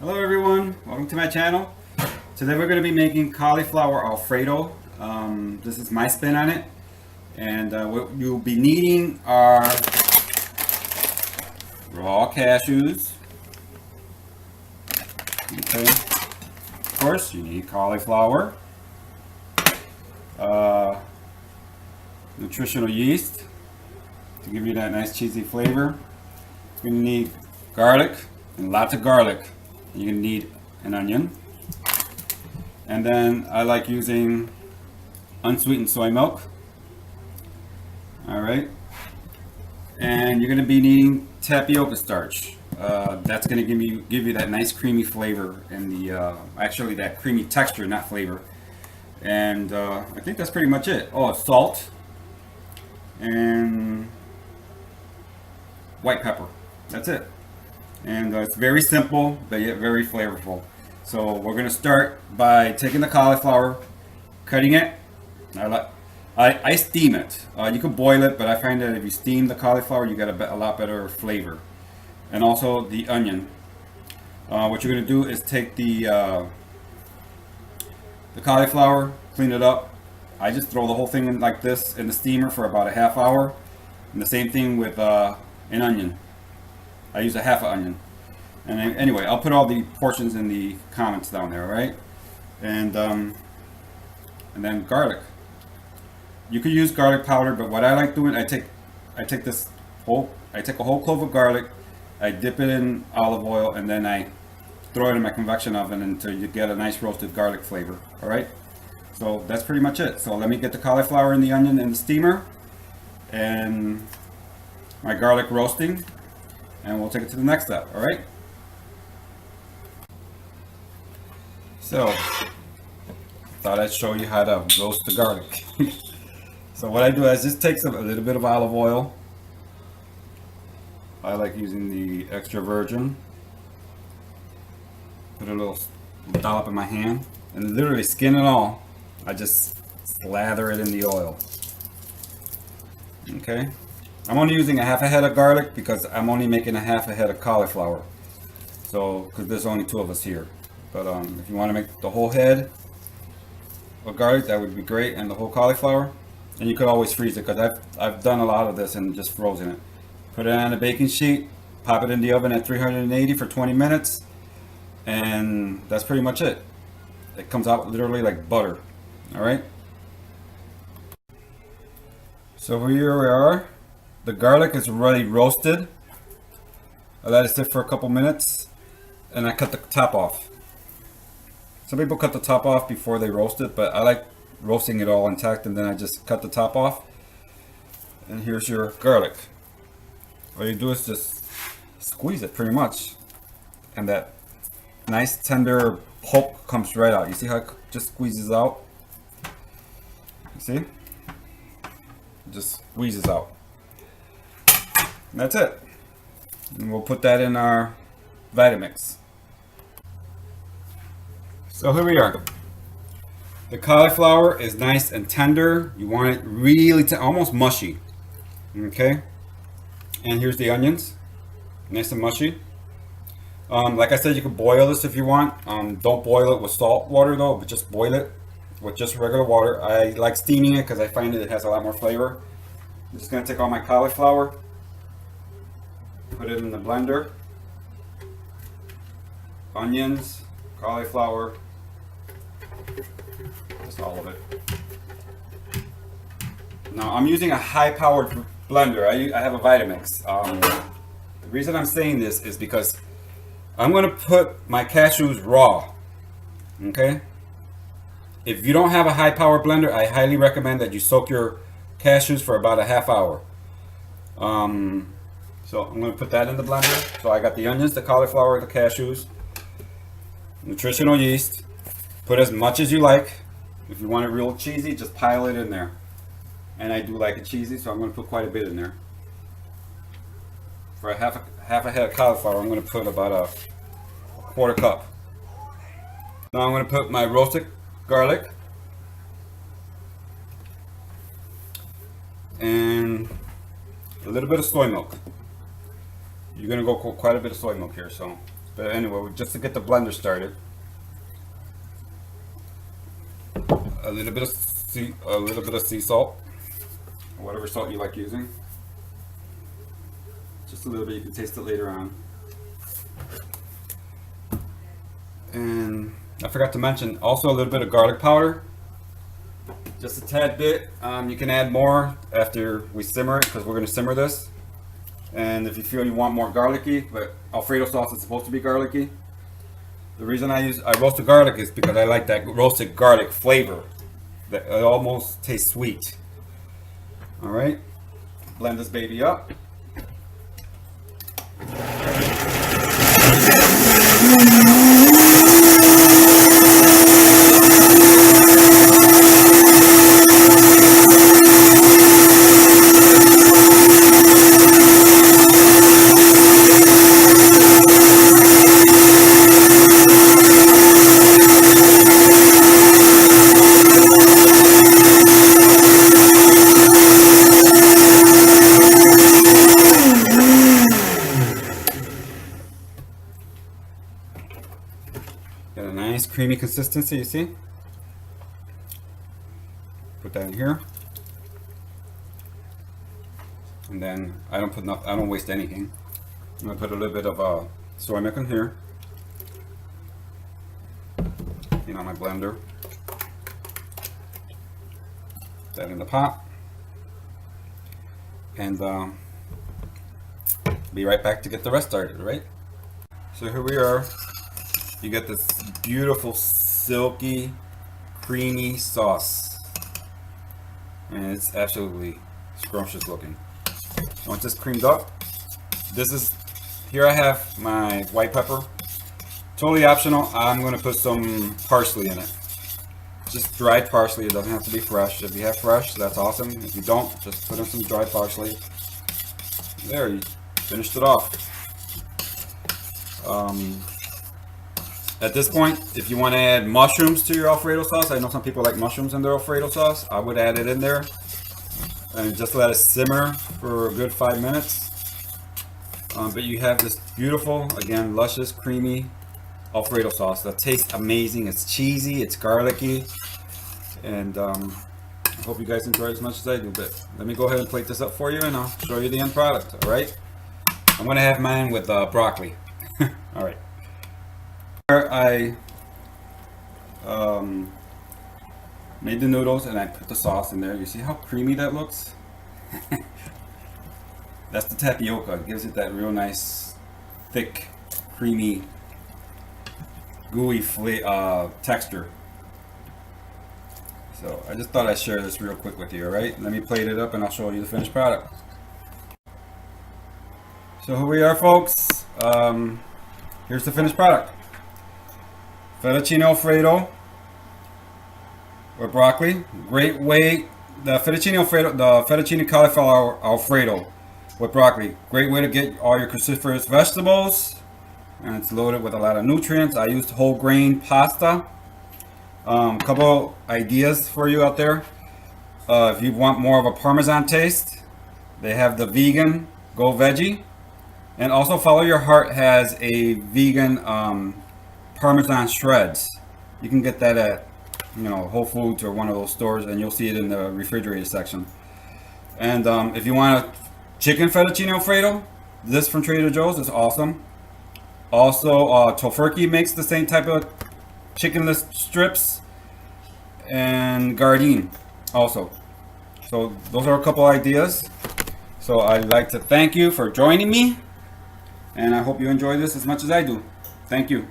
Hello everyone, welcome to my channel. Today we're going to be making cauliflower Alfredo. This is my spin on it. And what you'll be needing are raw cashews. Okay. Of course you need cauliflower. Nutritional yeast to give you that nice cheesy flavor. You're going to need garlic, and lots of garlic. You're going to need an onion. And then I like using unsweetened soy milk. Alright. And you're going to be needing tapioca starch. That's going to give you that nice creamy flavor and the actually that creamy texture, not flavor. And I think that's pretty much it. Oh, salt and white pepper. That's it. And it's very simple, but yet very flavorful. So we're going to start by taking the cauliflower, cutting it. I steam it. You could boil it, but I find that if you steam the cauliflower, you get a lot better flavor. And also the onion. What you're going to do is take the cauliflower, clean it up. I just throw the whole thing in like this in the steamer for about a half hour. And the same thing with an onion. I use a half an onion. And anyway, I'll put all the portions in the comments down there, right? And then garlic. You could use garlic powder, but what I like doing, I take a whole clove of garlic, I dip it in olive oil, and then I throw it in my convection oven until you get a nice roasted garlic flavor. All right. So that's pretty much it. So let me get the cauliflower and the onion in the steamer, and my garlic roasting. And we'll take it to the next step, all right? So, thought I'd show you how to roast the garlic. So what I do is just take a little bit of olive oil. I like using the extra virgin. Put a little dollop in my hand, and literally skin and all, I just slather it in the oil. Okay? I'm only using a half a head of garlic because I'm only making a half a head of cauliflower. So, because there's only two of us here. But if you want to make the whole head of garlic, that would be great, and the whole cauliflower. And you could always freeze it because I've done a lot of this and just frozen it. Put it on a baking sheet, pop it in the oven at 380 for 20 minutes, and that's pretty much it. It comes out literally like butter. All right. So here we are. The garlic is already roasted. I let it sit for a couple minutes, and I cut the top off. Some people cut the top off before they roast it, but I like roasting it all intact, and then I just cut the top off. And here's your garlic. All you do is just squeeze it pretty much, and that nice tender pulp comes right out. You see how it just squeezes out? You see? It just squeezes out. And that's it. And we'll put that in our Vitamix. So here we are. The cauliflower is nice and tender. You want it really almost mushy. Okay? And here's the onions. Nice and mushy. Like I said, you can boil this if you want. Don't boil it with salt water though, but just boil it with just regular water. I like steaming it because I find that it has a lot more flavor. I'm just going to take all my cauliflower, put it in the blender, onions, cauliflower, just all of it. Now I'm using a high-powered blender. I have a Vitamix. The reason I'm saying this is because I'm going to put my cashews raw. Okay? If you don't have a high-powered blender, I highly recommend that you soak your cashews for about a half hour. So I'm going to put that in the blender. So I got the onions, the cauliflower, the cashews, nutritional yeast. Put as much as you like. If you want it real cheesy, just pile it in there. And I do like it cheesy, so I'm going to put quite a bit in there. For a half a head of cauliflower, I'm going to put about a quarter cup. Now I'm going to put my roasted garlic and a little bit of soy milk. You're going to go quite a bit of soy milk here, so But anyway, just to get the blender started, a little bit of sea salt, or whatever salt you like using. Just a little bit. You can taste it later on. And I forgot to mention also a little bit of garlic powder, just a tad bit. You can add more after we simmer it, because we're going to simmer this. And if you feel you want more garlicky, but Alfredo sauce is supposed to be garlicky. The reason I roast the garlic is because I like that roasted garlic flavor. That it almost tastes sweet. All right, blend this baby up. Got a nice creamy consistency, you see? Put that in here. And then I don't waste anything. I'm gonna put a little bit of soy milk in here. You know, my blender. Put that in the pot. And be right back to get the rest started, right? So here we are. You get this beautiful, silky, creamy sauce. And it's absolutely scrumptious looking. Once it's creamed up, here I have my white pepper. Totally optional. I'm going to put some parsley in it. Just dried parsley. It doesn't have to be fresh. If you have fresh, that's awesome. If you don't, just put in some dried parsley. There, you finished it off. At this point, if you want to add mushrooms to your Alfredo sauce, I know some people like mushrooms in their Alfredo sauce. I would add it in there and just let it simmer for a good 5 minutes. But you have this beautiful, again, luscious, creamy Alfredo sauce that tastes amazing. It's cheesy, it's garlicky, and I hope you guys enjoy it as much as I do. But let me go ahead and plate this up for you, and I'll show you the end product. All right, I'm gonna have mine with broccoli. All right. I made the noodles and I put the sauce in there. You see how creamy that looks? That's the tapioca. It gives it that real nice, thick, creamy, gooey texture. So I just thought I'd share this real quick with you, alright? Let me plate it up and I'll show you the finished product. So here we are, folks. Here's the finished product. Fettuccine Alfredo with broccoli. Great way. The fettuccine cauliflower Alfredo with broccoli. Great way to get all your cruciferous vegetables. And it's loaded with a lot of nutrients. I used whole grain pasta. Couple ideas for you out there. If you want more of a Parmesan taste, they have the vegan Go Veggie. And also Follow Your Heart has a vegan Parmesan shreds. You can get that at, Whole Foods or one of those stores, and you'll see it in the refrigerated section. And if you want a chicken fettuccine Alfredo, this from Trader Joe's is awesome. Also, Tofurkey makes the same type of chickenless strips, and Gardein also. So those are a couple ideas. So I'd like to thank you for joining me, and I hope you enjoy this as much as I do. Thank you.